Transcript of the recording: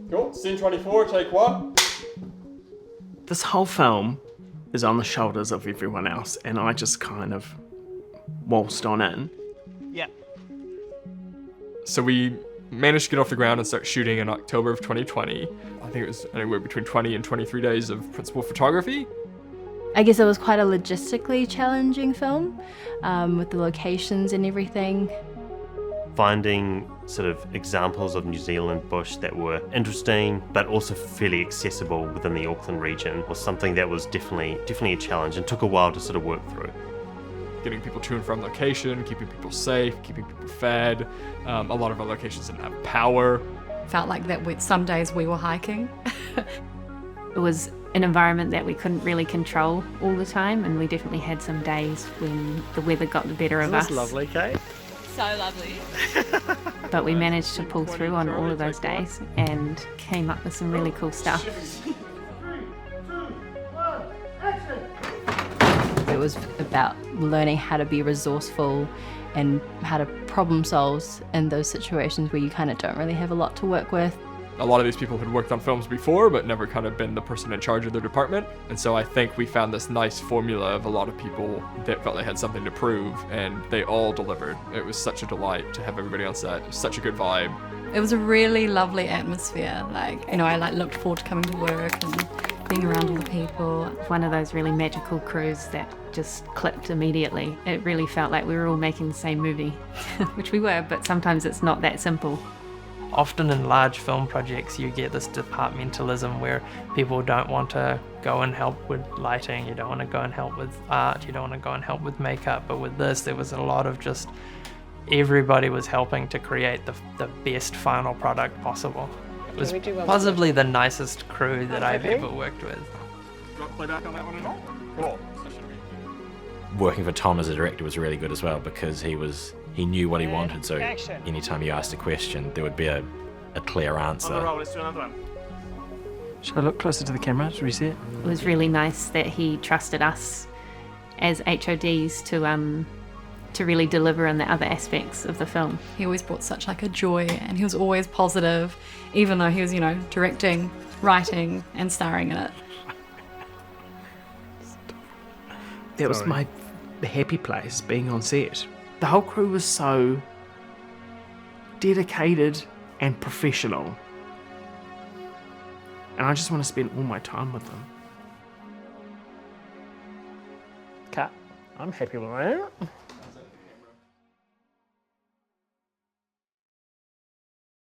Cool, scene 24, take 1. This whole film is on the shoulders of everyone else, and I just kind of waltzed on in. Yeah. So we managed to get off the ground and start shooting in October of 2020. I think it was anywhere between 20 and 23 days of principal photography. I guess it was quite a logistically challenging film, with the locations and everything. Finding sort of examples of New Zealand bush that were interesting but also fairly accessible within the Auckland region was something that was definitely a challenge and took a while to sort of work through. Getting people to and from location, keeping people safe, keeping people fed. A lot of our locations didn't have power. Felt like that some days we were hiking. It was an environment that we couldn't really control all the time, and we definitely had some days when the weather got the better of us. That's lovely, Kate. So lovely. But we managed to pull through on all of those days and came up with some really cool stuff. It was about learning how to be resourceful and how to problem solve in those situations where you kind of don't really have a lot to work with. A lot of these people had worked on films before, but never kind of been the person in charge of their department. And so I think we found this nice formula of a lot of people that felt they had something to prove, and they all delivered. It was such a delight to have everybody on set. It was such a good vibe. It was a really lovely atmosphere. I looked forward to coming to work and being around all the people. One of those really magical crews that just clicked immediately. It really felt like we were all making the same movie, which we were, but sometimes it's not that simple. Often in large film projects you get this departmentalism where people don't want to go and help with lighting, you don't want to go and help with art, you don't want to go and help with makeup, but with this there was a lot of just everybody was helping to create the best final product possible. It was possibly the nicest crew that I've ever worked with. Working for Tom as a director was really good as well because he knew what he wanted, so anytime you asked a question there would be a clear answer. Let's do another one. Should I look closer to the camera to reset? It was really nice that he trusted us as HODs to really deliver on the other aspects of the film. He always brought such a joy, and he was always positive, even though he was, directing, writing and starring in it. That was my happy place, being on set. The whole crew was so dedicated and professional. And I just want to spend all my time with them. Cut. I'm happy with that.